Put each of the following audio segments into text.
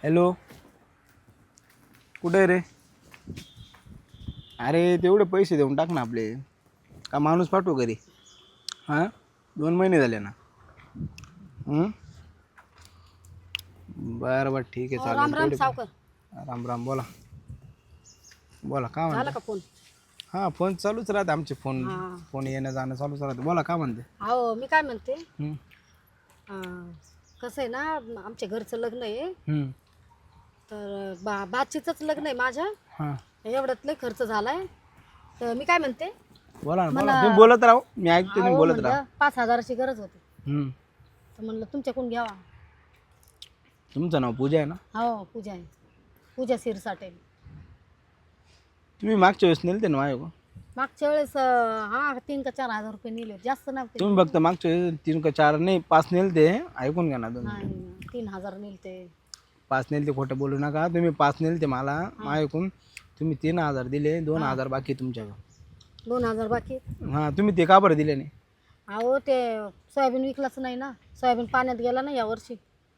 Hello, कुठे आहे रे? अरे तेवढे पैसे देऊन टाक ना आपले. का माणूस पाठवू घरी? हां, 2 महिने झाले ना. हं? बरं बरं ठीक आहे, हो, चालेल. राम राम तेवढे सावकर. राम राम. बोला बोला, काय झाला म्हणते? का फोन? हां, फोन चालूच राहते आमचे. फोन हा. फोन येणं जाणं चालूच राहते. बोला, काय म्हणते? हो, मी काय म्हणते, हं, कसं आहे ना, आमच्या घरचं लग्न आहे. हं, तर बाचीचंच लग्न आहे माझ्या. हां. एवढ्यात लय खर्च झालाय. तर मी काय म्हणते, बोला ना, बोला. मला तुम्ही बोलत राहा, मी ऐकते. तुम्ही अहो बोलत राहा. म्हणलं 5,000ची गरज होती. हं. तर म्हणलं तुमच्याकडून घ्यावा. तुमचं नाव पूजा आहे ना? हो, पूजा आहे. पूजा सिरसाटे. तुम्ही मागच्या वेळेस नेलते ना माझ्या? मागच्या वेळेस 3 का 4,000 रुपये नेले, जास्त नव्हते. तुम्ही फक्त मागच्या वेळेस 3 का 4 नाही 5 नेलते. ऐकून घ्या ना तुम्ही. नाही, 3,000 नेलते. 5 नेलते, खोटं बोलू नका. तुम्ही 5 नेलते मला ऐकून. तुम्ही 3,000 दिले, 2,000 बाकी तुमच्याकडं. 2,000 बाकी. हां, तुम्ही ते का बरं दिले नाही? अहो ते सोयाबीन विकलाच नाही ना. सोयाबीन पाण्यात गेला ना यावर्षी.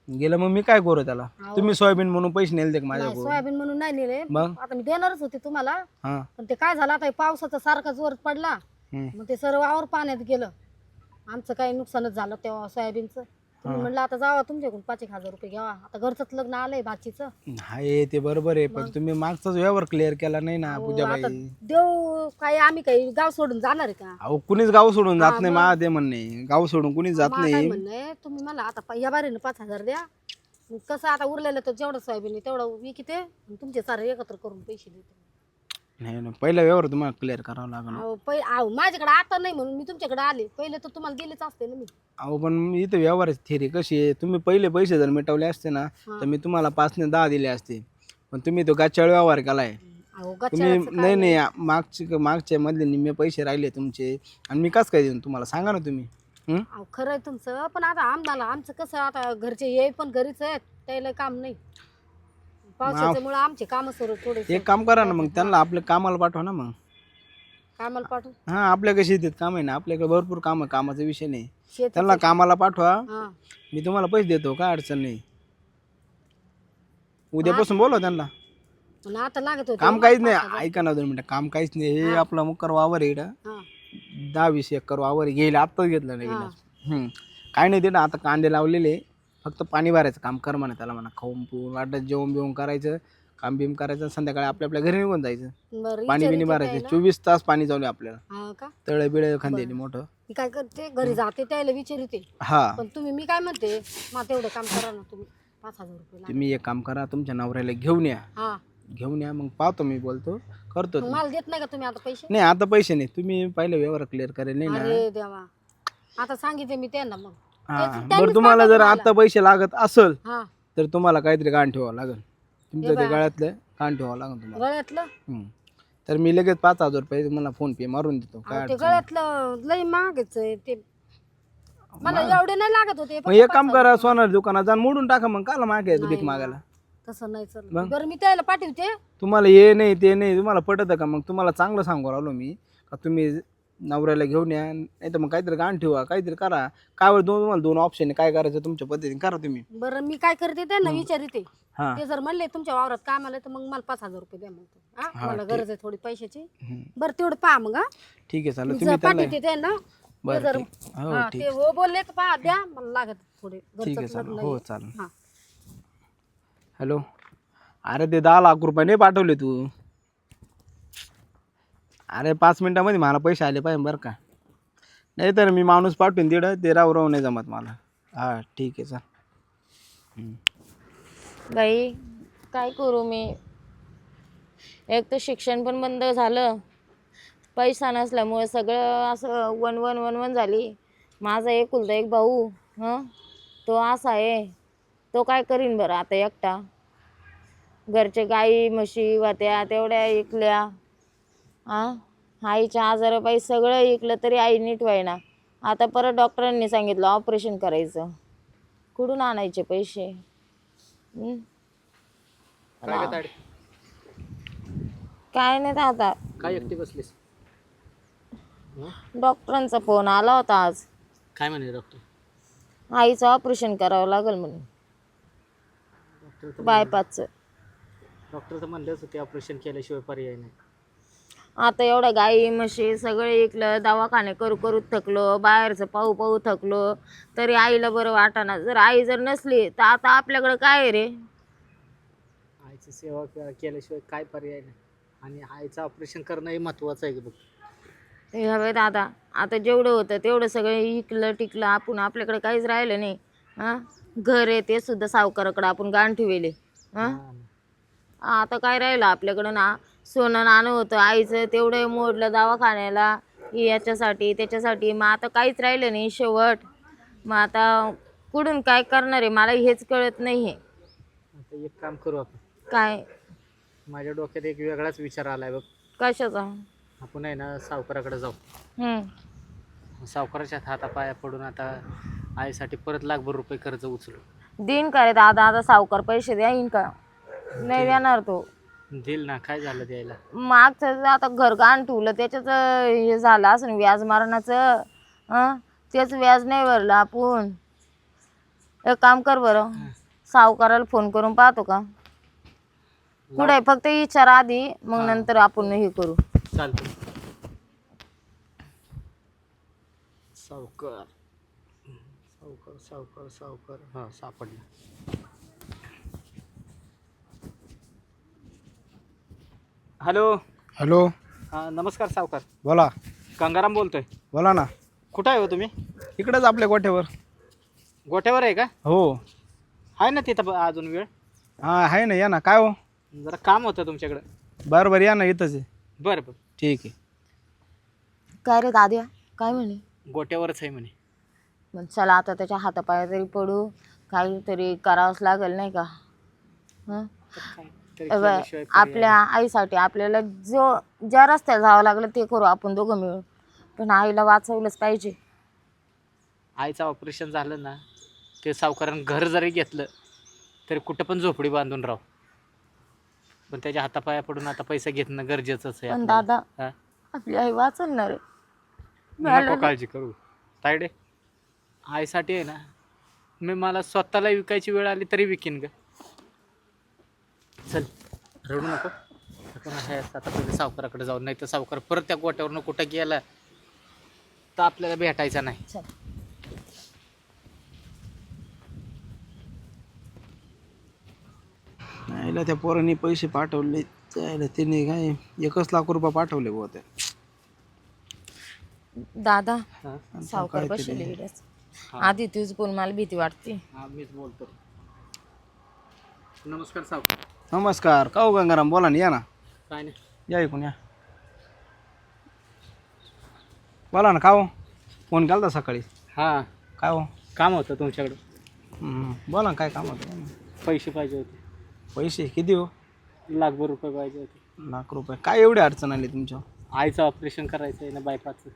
गेलं मग मी काय करू त्याला? अहो. तुम्ही सोयाबीन म्हणून पैसे नेलते का नाही, माझ्याकडून? सोयाबीन म्हणून नाही नेले. मग? आता मी देणारच होते तुम्हाला, हां. पण ते काय झालं आता, हे पावसाचा सारखा जोर पडला, हं. मग ते सर्व वावर पाण्यात गेलं. आमचं काही नुकसानच झालं तेव्हा सोयाबीनचं. तुम्ही म्हणलं आता जावा तुमच्याकडून 5,000 रुपये घ्यावा. आता घरचंच लग्न आलंय भाचीचं. हाय ते बरोबर आहे, पण तुम्ही मागचाच व्यवहार क्लिअर केला नाही ना अहो, पूजाबाई. आता देऊ काय, आम्ही काही गाव सोडून जाणार आहे का? अहो, कुणीच गाव सोडून जात हा, नाही. मग. मा ते म्हणणे गाव सोडून कुणीच जात मला काय नाही. म्हणणं आहे, तुम्ही मला आता या बारीनं 5,000 द्या. मग कसं आता उरलेलं तर जेवढं सोयाबीन आहे तेवढं विकते आणि तुमचे सारे एकत्र करून पैसे देते. नाही नाही, पहिला व्यवहार तुम्हाला क्लिअर करावा लागणार. अहो माझ्याकडे आता नाही म्हणून मी तुमच्याकडे आले. पहिले तर तुम्हाला दिलेच असते ना मी. अहो पण इथं व्यवहाराची थेरी कशी आहे, तुम्ही पहिले पैसे जर मिटवले असते ना तर मी तुम्हाला 5 ने 10 दिले असते. पण तुम्ही तो गाच्याळ व्यवहार केलाय. अहो तुम्ही गच्च्याचं नाही नाही, मागच्या मधले निम्मे पैसे राहिले तुमचे आणि मी कसं काय देईन तुम्हाला? सांगा ना तुम्ही. हं? अहो खरं आहे तुमचं, पण आता आमचं कसं, आता घरचे ये पण घरीच आहेत, त्याला काम नाही. पावसाच्यामुळे आमचे काम सुरू थोडे एक काम करा ना, मग त्यांना आपल्या कामाला पाठवा ना मग. कामाला पाठवू. हां, आपल्याकडे शेतीत काम आहे ना, आपल्याकडे भरपूर काम आहे, कामाचा विषय नाही. शेत त्यांना कामाला पाठवा, हा. मी तुम्हाला पैसे देतो, काय अडचण नाही. उद्यापासून बोलवा त्यांना. पण आता लागत होते. काम काहीच नाही, ऐका ना 2 मिनिटं. काम काहीच नाही. हे आपला मुक्कर वावर आहे इकडं, हा. 10-20 एकर वावर आहे. घेईल आत्ताच घेतलं नवीन. काय नाही, ते ना आता कांदे लावलेले, फक्त पाणी भरायचं काम कर म्हणा त्याला. म्हणा खाऊन पिऊन वाटत जेवण बिवून करायचं, काम बिम करायचं, संध्याकाळी आपल्या आपल्या घरी निघून जायचं. बरं पाणी बिणी भरायचं. 24 तास पाणी चालू आहे आपल्याला. हा का? तळे बिळे खांदेली मोठं. मी काय करते, घरी जाते त्याला विचारते. हा, पण तुम्ही, मी काय म्हणते, मग तेवढं काम करा ना तुम्ही. 5,000 रुपये लागतील. तुम्ही एक काम करा, तुमच्या नवऱ्याला घेऊन या. हा. घेऊन या, मग पाहतो, मी बोलतो, करतो. मग मला देत नाही का तुम्ही आता पैसे? नाही, आता पैसे नाही. तुम्ही पहिले व्यवहार क्लिअर करेल नाही ना. अरे देवा, आता सांगितले मी त्यांना. मग हा, त्यांनीच बरं. तुम्हाला जर पाठवलं आता पैसे लागत असेल हा. तर तुम्हाला काहीतरी गाण ठेवावं लागेल. तुमचं ते गळ्यातलं गाण ठेवावं लागेल तुम्हाला. गळ्यातलं. तर मी लगेच 5,000 रुपये तुम्हाला फोन पे मारून देतो. काय ते अडचण नाही. गळ्यातलं लई महागच आहे ते. मला एवढे नाही लागत होते. मग एक काम करा, सोनार दुकानात जाऊन मोडून टाका. मग काला मागायचं भीक मागायला? तसं नाही चालत. बरं मी त्याला पाठवते. तुम्हाला हे नाही ते नाही, तुम्हाला पटतं का? मग तुम्हाला चांगलं सांगू राहिलो मी का तुम्ही नवऱ्याला घेऊन या, नाही तर मग काहीतरी गाण ठेवा, काहीतरी करा. काय वेळ तुम्हाला 2 ऑप्शन आहे, काय करायचं तुमच्या पद्धतीने करा तुम्ही. बरं मी काय करते त्यांना विचारते. हां, ते जर म्हणले तुमच्या वावरात काम आलं तर मग मला 5,000 रुपये द्या. मग मला गरज आहे थोडी पैशाची. बरं तेवढं पहा मग. ठीक आहे, चालेल. मी तुम्ही त्यांना पाठवते त्यांना. ते बरं जर ठीक. हो हा, ठीक. ते हो बोलले तर पहा द्या, मला लागत थोडे. ठीक आहे, घरचंच चालेल. लग्न हो आहे. चालेल. हा. हॅलो. अरे ते 10 लाख रुपये नाही पाठवले तू. अरे 5 मिनिटामध्ये मला पैसे आले पाहिजे बरं का. नाही तर मी माणूस पाठवून तिकडं, ते राव नाही जमत मला. हा ठीक आहे, चाल. बाई काय करू मी? एक तर शिक्षण पण बंद झालं, पैसा नसल्यामुळे सगळं असं वन झाली. माझा एकुलता एक भाऊ, तो असा आहे, तो काय करीन बरं आता एकटा? घरचे गाई म्हशी वात्या तेवढ्या ऐकल्या. आईच्या आजारापायी सगळं ऐकलं तरी आई नीट व्हायना. आता परत डॉक्टरांनी सांगितलं ऑपरेशन करायचं. कुठून आणायचे पैसे? काय नाही आता. काय एकटी बसलीस? डॉक्टरांचा फोन आला होता आज. काय म्हणे डॉक्टर? आईचं ऑपरेशन करावं लागेल म्हणून. डॉक्टर बायपासचं. तर म्हणलेच होते ऑपरेशन केल्याशिवाय पर्याय नाही. आता एवढ्या गाई म्हशी सगळे ऐकलं, दवाखाने करू करू थकलो, बाहेरचं पाहू पाहू थकलो, तरी आईला बरं वाटाना. जर आई जर नसली तर आता आपल्याकडं काय आहे रे? आईची सेवा केल्याशिवाय काय पर्याय नाही. आणि आईचं ऑपरेशन करणं हे महत्त्वाचं आहे बघ. हे हवे दादा, आता जेवढं होतं तेवढं सगळं इकलं टिकलं आपण, आपल्याकडे काहीच राहिलं नाही. हां, घर आहे ते सुद्धा सावकाराकडं आपण गाण ठेवले. हां, आता काय राहिलं आपल्याकडं ना? सोनं नाणं होतं आईचं, तेवढं मोडलं दवाखान्याला, याच्यासाठी त्याच्यासाठी. मग आता काहीच राहिलं नाही शेवट. मग आता कुठून काय करणार आहे मला हेच कळत नाही आहे. आता एक काम करू आपण. काय? माझ्या डोक्यात एक वेगळाच विचार आलाय बघ. कशाचा? आपण आहे ना सावकाराकडे जाऊ. सावकाराच्या हातापाया पडून आता आईसाठी परत लाखभर रुपये कर्ज उचलू. देईन का रे दादा? आता सावकार पैसे देईन का? नाही देणार तो. देईल ना, काय झालं द्यायला? मागचं आता घर गहाण ठेवलं त्याच्याच हे झालं असं व्याज मारण्याचं. तेच व्याज नाही भरलं आपण. एक काम कर बरं, सावकाराला फोन करून पाहतो का कुठे, फक्त विचार आधी, मग नंतर आपण हे करू. चालतं. सावकार सावकार सावकार सावकार हां, सापडला. हॅलो. हॅलो, हां, नमस्कार सावकार. बोला. गंगाराम बोलतोय. बोला ना. कुठं आहे हो तुम्ही? इकडेच आपल्या गोठ्यावर. गोठ्यावर आहे का? हो. आहे ना तिथं अजून वेळ? हां आहे ना, या ना. काय हो? जरा काम होतं तुमच्याकडं. बरं बरं, या ना, इथंच आहे. बरं बरं. ठीक आहे. काय रे दाद्या, काय म्हणे? गोट्यावरच आहे म्हणे. मग चला आता त्याच्या हातापाया तरी पडू, काहीतरी करावंच लागेल नाही का? हं? तरी केल्याशिवाय पर्याय आपल्या आईसाठी आपल्याला ज्या रस्त्याला जावं लागलं ते करू आपण दोघं मिळून, पण आईला वाचवलंच पाहिजे. नाही. आईचं ऑपरेशन झालं ना, ते सावकारानं घर जरी घेतलं तरी कुठं पण झोपडी बांधून राहू, पण त्याच्या हातापाया पडून आता पैसा घेणं गरजेचंच आहे पण आपल्याला. दादा, हा? आपली आई वाचवणार आहे. नको काळजी करू तायडे. आईसाठी आहे ना, मला स्वतःला विकायची वेळ आली तरी विकीन ग. चल, रडू नको. आपण आता पहिले सावकाराकडे जाऊ, नाही तर सावकार परत त्या गोट्यावरनं कुठं गेला तर आपल्याला भेटायचा नाही. चल. आईला त्या पोरांनी पैसे पाठवले, त्याला तिने काय 1,00,000 रुपये पाठवले बुवा त्या. दादा, हा? सावकार बसले इकडेच. आधी तुझ पण मला भीती वाटते. हा, मीच बोलतो. नमस्कार सावकार. नमस्कार. का हो गंगाराम, बोला ना, या ना. काय नाही. या ऐकून या. बोला ना. का हो, फोन केला होता सकाळी? हां, काय हो? काम होतं तुमच्याकडं. बोला ना, काय काम होतं? पैसे पाहिजे होते. पैसे किती हो? लाखभर रुपये पाहिजे होते. ₹1,00,000. काय एवढी अडचण आली तुमच्या? आईचं ऑपरेशन करायचं आहे ना, बायपासचं.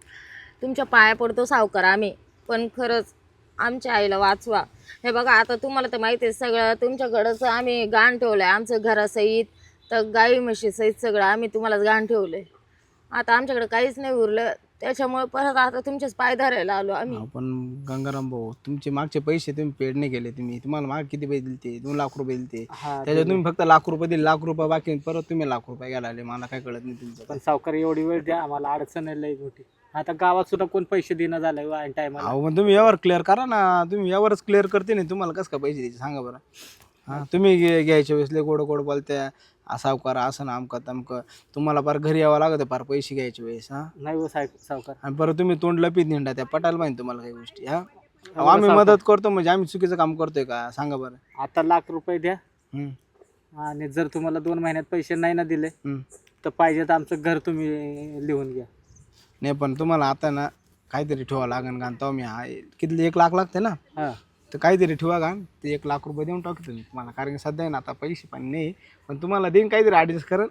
तुमच्या पाया पडतो सावकार आम्ही, पण खरंच आमच्या आईला वाचवा. हे बघा, आता तुम्हाला तर माहिती आहे सगळं, तुमच्याकडंच आम्ही गाण ठेवलं आहे, आमचं घरासहित तर गाई म्हशी सहित सगळं आम्ही तुम्हालाच गाण ठेवलं आहे. आता आमच्याकडे काहीच नाही उरलं, त्याच्यामुळे परत आता तुमचेच पाय धरायला आलो आम्ही. पण गंगाराम भाऊ, तुमचे मागचे पैसे तुम्ही पेड नाही केले. तुम्हाला माग किती पैसे दिले? ते 2,00,000 रुपये दिले. हा, त्याच्यात तुम्ही फक्त ₹1,00,000 दिले. ₹1,00,000 बाकी, परत तुम्ही ₹1,00,000 घ्यायला आले. मला काय कळत नाही तुमचं. पण सावकार एवढी वेळ द्या, आम्हाला अडचण आहे लई मोठी. आता गावात सुद्धा कोण पैसे देणं झालंय वाईन टायमाला. अहो, पण तुम्ही यावर क्लिअर करा ना. तुम्ही यावरच क्लिअर करते नाही, तुम्हाला कसं काय पैसे द्यायचे सांगा बरं. हां, तुम्ही घ्यायच्या वेळेस लय गोड गोड बोलत्या, सावकार असं ना अमकं तमकं. तुम्हाला फार घरी यावं लागतं फार पैसे घ्यायच्या वेळेस. हां, नाही हो सावकार. आणि परत तुम्ही तोंड लपीत निंडा, त्या पटायला पाहिजे तुम्हाला काही गोष्टी. हां, अहो, आम्ही मदत करतो म्हणजे आम्ही चुकीचं काम करतोय का सांगा बरं. आता ₹1,00,000 द्या, हं, आणि जर तुम्हाला 2 महिन्यात पैसे नाही ना दिले हं. तर पाहिजे तर आमचं घर तुम्ही लिहून घ्या. नाही, पण तुम्हाला आता ना काहीतरी ठेवा लागेल का? तो मी किती 1,00,000 लागते ना, हां, तर काहीतरी ठेवा का, ते ₹1,00,000 देऊन टाकतो मी तुम्हाला. कारण की सध्या आहे ना आता पैसे पण नाही, पण तुम्हाला देईन काहीतरी ॲडजस्ट करेल.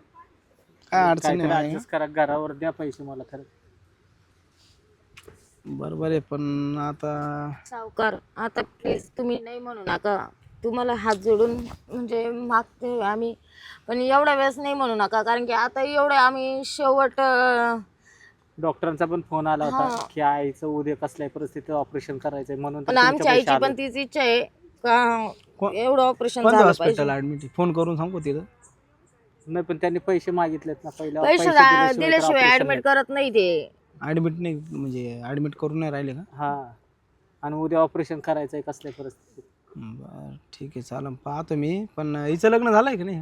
काय अडचण काहीतरी नाही. ऍडजस्ट करा, घरावर द्या पैसे मला खरं. बरोबर आहे, पण आता सावकार, आता प्लीज तुम्ही नाही म्हणू नका. तुम्हाला हात जोडून म्हणजे मागते आम्ही, पण एवढ्या वेळेस नाही म्हणू नका, कारण की आता एवढं आम्ही शेवट. डॉक्टरांचा पण फोन आला होता की आईचं उद्या कसल्याही परिस्थितीत ऑपरेशन करायचंय, म्हणून तर पण तुमच्या आमच्या पैसे आईची आले. पण तीच इच्छा आहे का एवढं ऑपरेशन कोणतं झालं हॉस्पिटल पाहिजे. ऍडमिट फोन करून सांगू तिथं. नाही पण त्यांनी पैसे मागितलेत ना पहिला, पैसे दिल्याशिवाय ऍडमिट करत नाही ते. ऍडमिट नाही म्हणजे ऍडमिट करून नाही राहिले का? हा, आणि उद्या ऑपरेशन करायचंय कसल्या परिस्थितीत. बरं ठीक आहे चालेल पाहतो मी. पण हिचं लग्न झालंय का नाही?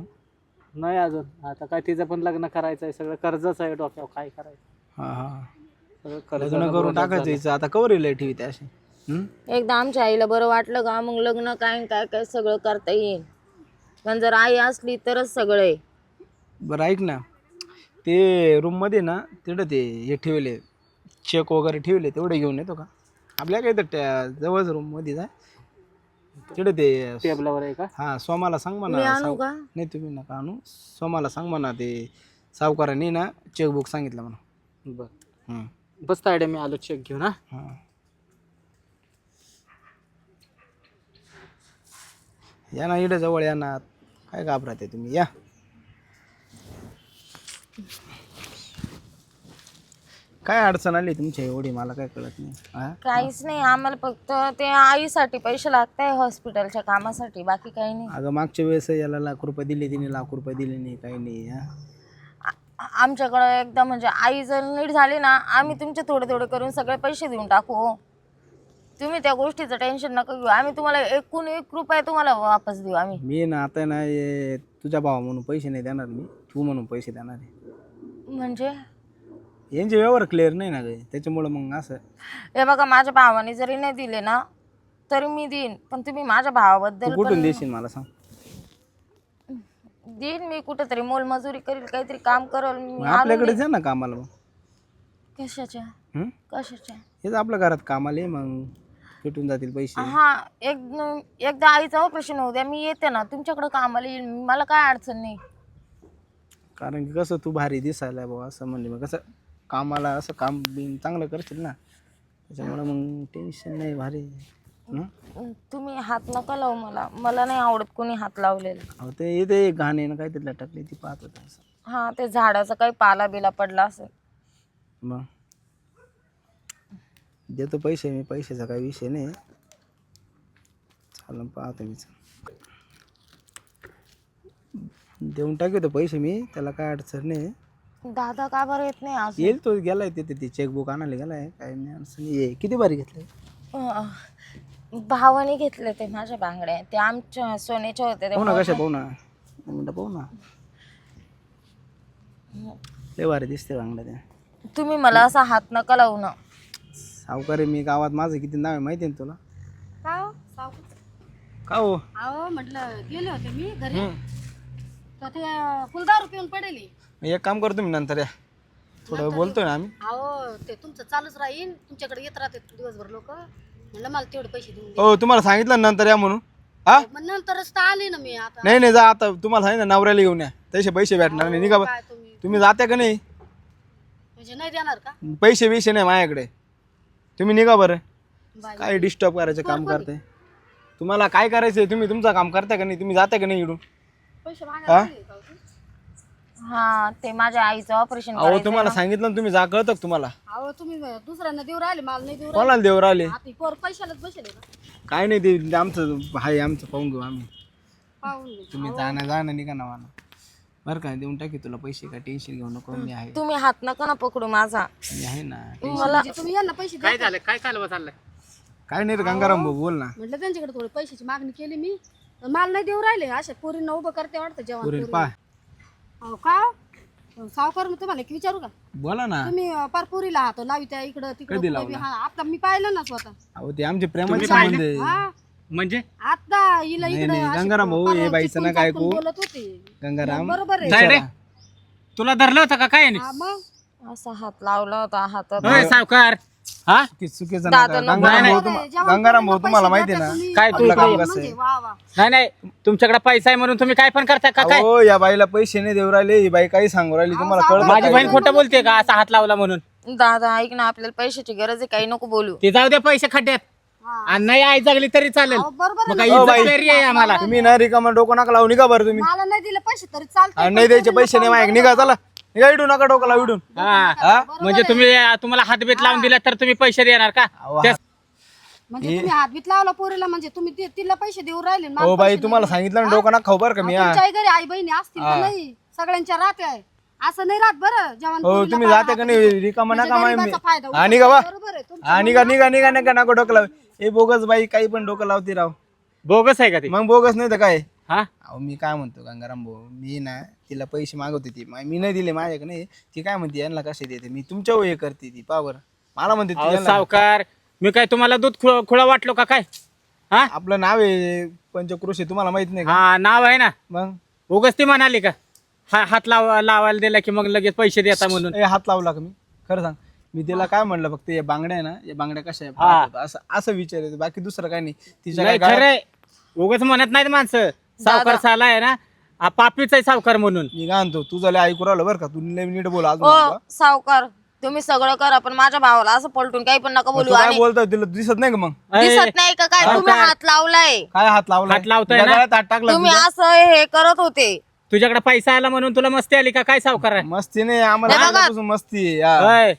नाही अजून, आता काय तिचं पण लग्न करायचंय, सगळं कर्जच आहे डोक्यावर, काय करायचं. हा हा सगळं लग्न कर्जानं करून बोलत टाकायचं झालं. हिचं आता कवर येईल ठेवी ते असे. एकदा आमच्या आईला बरं वाटलं का मग लग्न काय काय काय सगळं करता येईल. पण जर आई असली तरच सगळं आहे. बरं ऐक ना, ते रूममध्ये ना तिकडं ते हे ठेवले चेक वगैरे ठेवले, तेवढे घेऊन येतो का? आपल्या काही तर जवळच रूममध्ये जाय तिकडे ते. टेबलावर आहे का? हां सोमाला सांग मी म्हणा. आणू का? नाही तुम्ही नका आणू, सोमाला सांग म्हणा ते सावकारांनी ना चेकबुक सांगितलं म्हणा. बरं बस तायडे, मी आलो चेक घेऊन. हा हां या ना इकडे जवळ या ना, काय घाबरते तुम्ही, या. काय अडचण आली तुमच्या एवढी मला काय कळत नाही. हा काहीच नाही, आम्हाला फक्त ते आईसाठी पैसे लागत आहे हॉस्पिटलच्या कामासाठी, बाकी काही नाही. अगं मागच्या वेळेस याला ₹1,00,000 दिले, तिने ₹1,00,000 दिले नाही, काही नाही. हा आमच्याकडं एकदा म्हणजे आई जर नीट झाली ना, आम्ही तुमचे थोडे थोडे करून सगळे पैसे देऊन टाकू. तुम्ही त्या गोष्टीचं टेन्शन नका घेऊ. आम्ही तुम्हाला एकूण ₹1 तुम्हाला वापस देऊ आम्ही. मी ना आता ना तुझ्या भावा म्हणून पैसे नाही देणार, मी तू म्हणून पैसे देणार आहे. म्हणजे यांचे व्यवहार क्लिअर नाही ना ग, त्याच्यामुळं मग असं. हे बघा, माझ्या भावाने जरी नाही दिले ना तरी मी देईन, पण तुम्ही माझ्या तू भावाबद्दल कुठून पण देशील मला सांग? देईन मी कुठेतरी, मोलमजुरी करील, काहीतरी काम करल मी. मग आपल्याकडेच आहे ना कामाला मग. कशाच्या हं? कशाच्या हेच आपल्या घरात कामाला आहे, मग भेटून जातील पैसे. हा, एकदा आईचं ऑपरेशन होऊ द्या, मी येते ना तुमच्याकडे कामाला येईल, मला काय अडचण नाही. कारण की कसं तू भारी दिसायला बाबा, असं म्हणजे मग कसं कामाला असं काम बिन चांगलं करशील ना, त्याच्यामुळं मग टेन्शन नाही, भारी. तुम्ही हात नका लावू मला नाही आवडत कोणी हात लावलेलं. अहो ते इथे घाणे ना काहीतरी लटकली, ती पाहत होता असं. हा, ते झाडाचा काही पाला बिला पडला असेल. मग देतो पैसे मी, पैशाचा काही विषय नाही. चालेल पाहतो मी, देऊन टाकतो पैसे मी, त्याला काय अडचण नाही. दादा का बरं येत नाही आज? येईल तो, गेलाय तिथे ती चेकबुक आणायला गेलाय, काय नाही अडचण. ये किती बारी घेतलंय? भावाने घेतले ते माझ्या बांगड्या, ते आमच्या सोन्याच्या होते ते. पाहू ना कशा, पाहू ना मिनटं, पाहू ना लय भारी दिसते बांगड्या त्या. तुम्ही मला असा हात नका लावू ना. सावकारी मी गावात, माझं किती नाव आहे माहिती आहे ना तुला? का हो? अहो म्हटलं गेले होते मी घरी, तर ते फुलदारू पिऊन पडेल. एक काम करतो मी, नंतर या थोडं बोलतोय ना आम्ही. अहो ते तुमचं चालूच राहील, तुमच्याकडे येत राहते दिवसभर लोक. म्हणलं मला तेवढे पैसे देऊन दे. हो तुम्हाला सांगितलं ना नंतर या म्हणून. हा मग नंतरच तर आले ना मी. आता नाही जा, आता तुम्हाला सांगितलं नवऱ्याला घेऊन या, तसे पैसे भेटणार नाही. निघा काय तुम्ही जाते का नाही? म्हणजे नाही देणार का? पैसे बिशे नाही माझ्याकडे, तुम्ही निघा बरं. बाई. काय डिस्टर्ब करायचं काम करते? तुम्हाला काय करायचंय, तुम्ही तुमचं काम करता का नाही? तुम्ही जाता का नाही इकडून? पैसे हा? मागायला आले का हो तू? हा, ते माझ्या आईचं ऑपरेशन अहो तुम्हाला सांगितलं ना, तुम्ही जा, कळतं का तुम्हाला? अहो तुम्ही दुसऱ्यांना देऊ राहिले, मला नाही देऊ राहिले. कोणाला देवर आले? आता ही पोर पैशालाच बसेल का? काय नाही, ते आमचं आहे, आमचं पाहून घेऊ आम्ही. पाहून घे. तुम्ही जाणं निघा ना मला, बरं का? देऊन टाकी तुला पैसे, काय टेन्शन घेऊ नको, मी आहे, तुम्ही हात नका ना पकडू माझा. मी आहे ना. मला म्हणजे तुम्ही यांना पैसे द्या. काय झालं, काय कालवा चाललंय? काय नाही रे गंगाराम भाऊ, बोल ना. म्हटलं त्यांच्याकडे थोडी पैशाची मागणी केली मी, तर मला नाही देऊ राहिले. अशा पोरींना उभं करते वाटतं जेवण. पुरेल पा, हो का? सावकार मी तुम्हाला एक विचारू का? बोला ना. तुम्ही पार पुरीला हात लावी त्या इकडं कधी तिकडं. लावला? हा, आता मी पाहिलं ना स्वतः. अहो ते आमचे प्रेमाचे तुम्ही संबंध आहे. हा, म्हणजे आता हिला नाही, इकडं नाही, अशी गंगाराम भाऊ, पार हे बाईचं चिपकून नका चापकून ऐकू. बोलत होते. गंगाराम बरोबर आहे. तायडे, तुला धरलं होतं का काय? हा, मग असा हात लावला होता हातात. होय सावकार. हा चुकीचं दादा नका. नको. गंगाराम भाऊ तुम्हाला माहिती आहे ना काय तू आपलं काम इकडे कसं आहे. वा वा. नाही तुमच्याकडे पैसा आहे म्हणून तुम्ही काय पण करता का काय? हो या बाईला पैसे नाही देऊ राहिले, ही बाई काही सांगू राहिली, तुम्हाला कळत माझी बहीण खोटं बोलते का असा हात लावला म्हणून? दादा ऐक ना, आपल्याला पैशाची गरज आहे, काही नको बोलू. ते जाऊ दे पैसे खड्ड्यात, हा. आणि नाही आई जगली तरी चालेल. अहो, बरोबर मग आहे. काही हो, बाई. इज्जत वेगळी आहे आम्हाला. तुम्ही ना रिकामा डोकं नका लावू, निघा बरं तुम्ही. मला नाही दिले पैसे तरी चालतं. आणि नाही द्यायचे पैसे नाही माझ्या, निघा चला निघा, इडू नका डोकं लावू इडून. हा, म्हणजे तुम्हाला हातबीत लावून दिला तर तुम्ही पैसे देणार का? अहो, त्या- म्हणजे तुम्ही हातबीत लावला पोरीला, म्हणजे तुम्ही तिला पैसे देऊ राहिले आणि मला हो बाई पैसे तुम्हाला देऊ सांगितलं ना डोकं ना खाऊ बरं का मी. तुमच्याही घरी आई बहिणी असतील का नाही? सगळ्यांच्या राहते आहे, असं नाही राहत बरं. जेवण हो पोरीला तुम्ही पाहा, जाते का नाही रिकामा म्हणजे नका गरिबाचा फायदा उचलता. आणि का बा बरोबर आहे तुमचं. आणि का निघा निघा नका नको डोकं लाव. हे बोगस बाई काही पण डोकं लावते राव. बोगस आहे का ते? मग बोगस नाही तर काय. हा अहो मी काय म्हणतो गंगाराम भाऊ, मी ना तिला पैसे मागवते ती मी नाही दिले माझ्याकडे नाही. ती काय म्हणते यांना कसे देते मी तुमच्या हे करते ती पावर मला म्हणते ती अहो यांना. सावकार, मी काय तुम्हाला दूध खुळा वाटलो का काय? हा आपलं नाव आहे पंचकृषी तुम्हाला माहित नाही का? हा नाव आहे ना. मग उगाच ती म्हणाली का हात लावायला दिला की मग लगेच पैसे देता म्हणून? ए, हात लावला का मी खरं सांग. मी तिला काय म्हणलं फक्त या बांगड्या आहे ना, या बांगड्या कशा आहे हा. पाहत होतो. असं असं विचारायचं बाकी दुसरं काय नाही. तिच्या नाही काय गळ्यात- खरंय, उगाच म्हणत नाहीत माणसं सावकार साला आहे ना, पापीच आहे सावकार म्हणून. मी काय म्हणतो तुझं लय ऐकू राहिलं बरं का. तू लय नीट बोल अजून हो आता. सावकार, तुम्ही सगळं करा पण माझ्या भावाला असं पलटून काही पण नका मग बोलू. तू काय आणि बोलतोय तिला दिसत नाही का मग दिसत नाही का काय? तुम्ही हात लावलाय, काय हात लावला हात लावतोय ना? गळ्यात हात टाकला तुम्ही तुझ्या? असं हे करत होते. तुझ्याकडे पैसा आला म्हणून तुला मस्ती आली का काय सावकार आहे? मस्ती नाही आम्हाला हे बघा. आल्यापासून मस्ती आहे. हा. होय.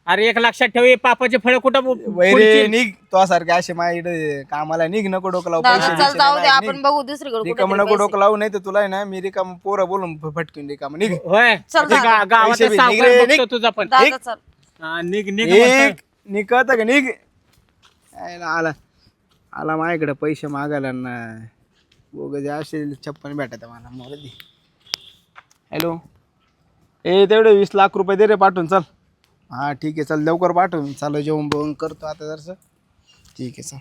अरे एक लक्षात ठेव, हे पापाचे फळ कुठं वैरे पुढची? निघ तो सारखे असे माझ्या इकडे कामाला निघ नको डोकं लावू. दादा पैसे चल बिशे जाऊ नाही दे, माहित, आपण निघ. बघू दुसरीकडे रिकामं नको कुठे. डोकं लावू नाही तर तुला आहे ना मी रिकाम पोरं बोलून फटकून रिकाम निघ. होय चल ते दादा. गावात पैसे बी सावकार निघ रे, बघतो निघ. तुझा पण. दादा चल. हा, निघ निघ म्हणतोय. निघत का निघ. आहे ना, आला आला माझ्याकडे पैसे मागायला ना वगैरे असे छप्पन भेटत मला मला दे. हॅलो ए तेवढे 20 लाख रुपये दे रे पाठवून चल. हा ठीक आहे चल लवकर पाठवून. चालू जेवण बवून करतो आता जरसं. ठीक आहे चल.